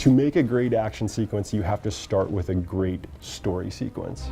To make a great action sequence, you have to start with a great story sequence.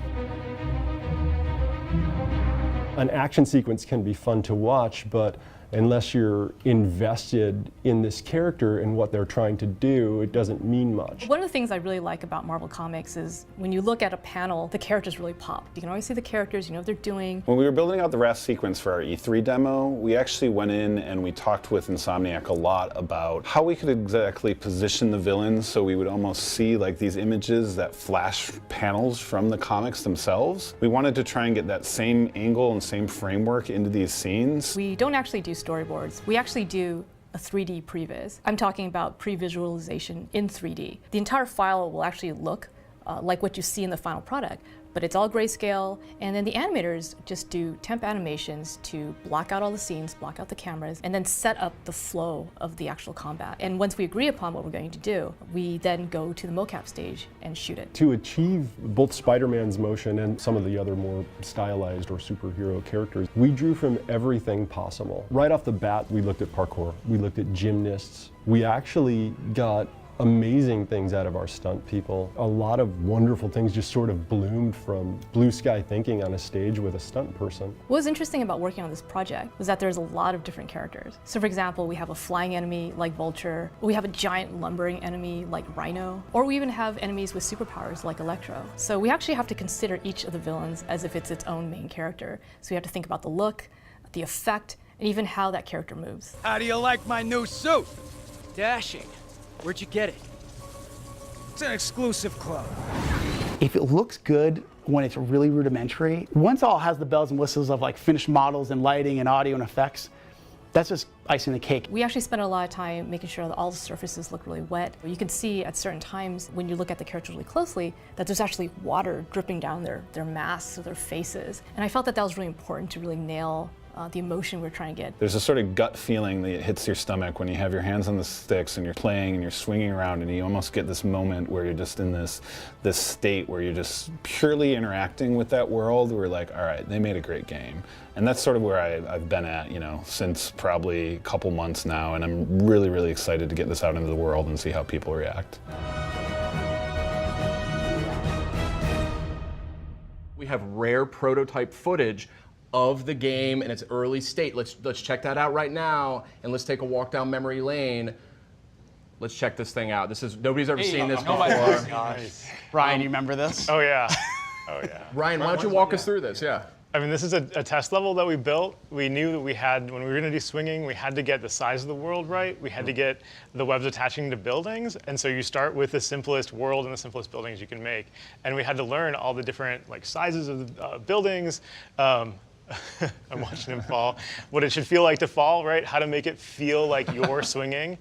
An action sequence can be fun to watch, but unless you're invested in this character and what they're trying to do, it doesn't mean much. One of the things I really like about Marvel Comics is when you look at a panel, the characters really pop. You can always see the characters, you know what they're doing. When we were building out the RAS sequence for our E3 demo, we actually went in and we talked with Insomniac a lot about how we could exactly position the villains so we would almost see like these images that flash panels from the comics themselves. We wanted to try and get that same angle and same framework into these scenes. We don't actually do storyboards. We actually do a 3D previs. I'm talking about pre-visualization in 3D. The entire file will actually look like what you see in the final product, but it's all grayscale, and then the animators just do temp animations to block out all the scenes, block out the cameras, and then set up the flow of the actual combat. And once we agree upon what we're going to do, we then go to the mocap stage and shoot it. To achieve both Spider-Man's motion and some of the other more stylized or superhero characters, we drew from everything possible. Right off the bat, we looked at parkour, we looked at gymnasts. We actually got amazing things out of our stunt people. A lot of wonderful things just sort of bloomed from blue sky thinking on a stage with a stunt person. What was interesting about working on this project was that there's a lot of different characters. So for example, we have a flying enemy like Vulture, we have a giant lumbering enemy like Rhino, or we even have enemies with superpowers like Electro. So we actually have to consider each of the villains as if it's its own main character. So we have to think about the look, the effect, and even how that character moves. How do you like my new suit? Dashing. Where'd you get it? It's an exclusive club. If it looks good when it's really rudimentary, once it all has the bells and whistles of like finished models and lighting and audio and effects, that's just icing the cake. We actually spent a lot of time making sure that all the surfaces look really wet. You can see at certain times when you look at the characters really closely that there's actually water dripping down their masks or their faces. And I felt that that was really important to really nail the emotion we're trying to get. There's a sort of gut feeling that hits your stomach when you have your hands on the sticks and you're playing and you're swinging around, and you almost get this moment where you're just in this state where you're just purely interacting with that world. We're like, all right, they made a great game. And that's sort of where I've been at, you know, since probably a couple months now, and I'm really, really excited to get this out into the world and see how people react. We have rare prototype footage of the game in its early state. Let's check that out right now, and let's take a walk down memory lane. Let's check this thing out. Nobody's ever seen this before. Nice. Ryan, you remember this? Oh yeah. Oh yeah. Ryan, why don't you walk us through this? Yeah. I mean, this is a test level that we built. We knew that we had, when we were going to do swinging, we had to get the size of the world right. We had to get the webs attaching to buildings. And so you start with the simplest world and the simplest buildings you can make. And we had to learn all the different sizes of the buildings. I'm watching him fall. What it should feel like to fall, right? How to make it feel like you're swinging.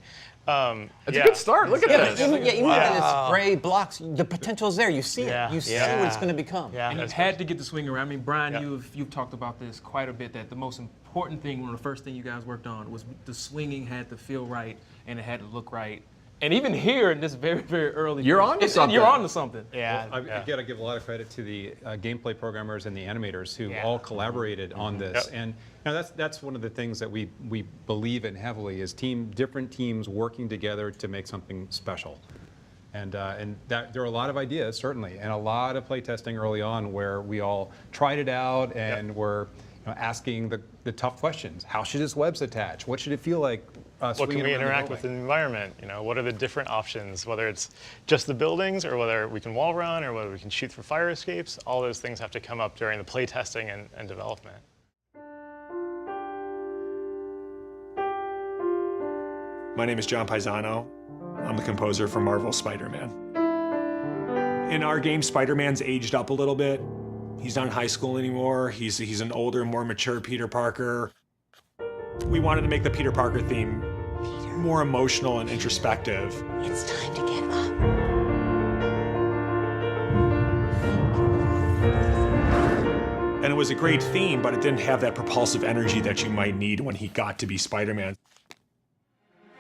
It's a good start. Look at this. Even in gray blocks, the potential's there. You see it. You see what it's going to become. Yeah. And you had to get the swing around. I mean, Brian, you've talked about this quite a bit, that the most important thing, one of the first things you guys worked on, was the swinging had to feel right and it had to look right. And even here in this very, very early, you're on to something. You're on to something. Yeah. Well, I got to give a lot of credit to the gameplay programmers and the animators who all collaborated on this. Yep. And you know, that's one of the things that we believe in heavily is different teams working together to make something special. And that there are a lot of ideas, certainly, and a lot of play testing early on where we all tried it out and were asking the tough questions. How should its webs attach? What should it feel like? What can we interact with in the environment? What are the different options, whether it's just the buildings or whether we can wall run or whether we can shoot through fire escapes? All those things have to come up during the play testing and development. My name is John Paisano. I'm the composer for Marvel's Spider-Man. In our game, Spider-Man's aged up a little bit. He's not in high school anymore. He's an older, more mature Peter Parker. We wanted to make the Peter Parker theme more emotional and introspective. It's time to get up. And it was a great theme, but it didn't have that propulsive energy that you might need when he got to be Spider-Man.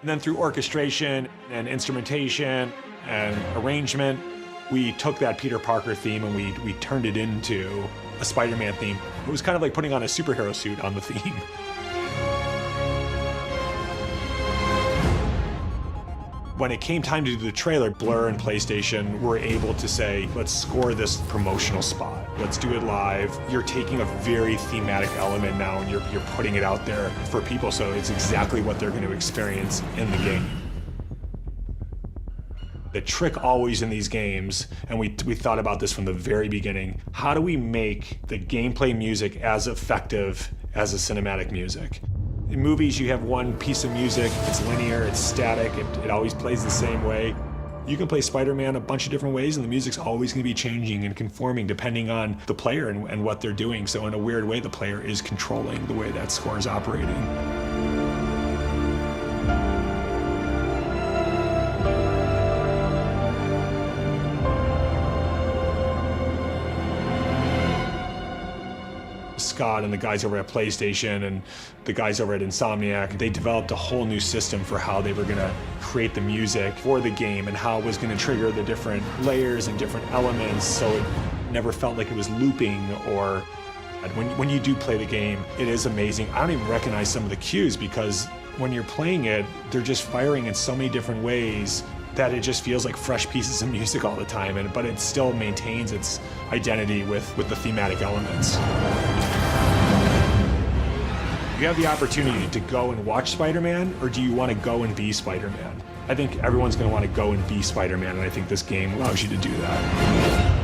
And then through orchestration and instrumentation and arrangement, we took that Peter Parker theme and we turned it into a Spider-Man theme. It was kind of like putting on a superhero suit on the theme. When it came time to do the trailer, Blur and PlayStation were able to say, let's score this promotional spot. Let's do it live. You're taking a very thematic element now and you're putting it out there for people, so it's exactly what they're going to experience in the game. The trick always in these games, and we thought about this from the very beginning, how do we make the gameplay music as effective as the cinematic music? In movies, you have one piece of music, it's linear, it's static, it always plays the same way. You can play Spider-Man a bunch of different ways, and the music's always going to be changing and conforming depending on the player and what they're doing. So in a weird way, the player is controlling the way that score is operating. Scott and the guys over at PlayStation and the guys over at Insomniac, they developed a whole new system for how they were going to create the music for the game and how it was going to trigger the different layers and different elements, so it never felt like it was looping. Or when you do play the game, it is amazing. I don't even recognize some of the cues because when you're playing it, they're just firing in so many different ways that it just feels like fresh pieces of music all the time, but it still maintains its identity with the thematic elements. Do you have the opportunity to go and watch Spider-Man, or do you want to go and be Spider-Man? I think everyone's going to want to go and be Spider-Man, and I think this game allows you to do that.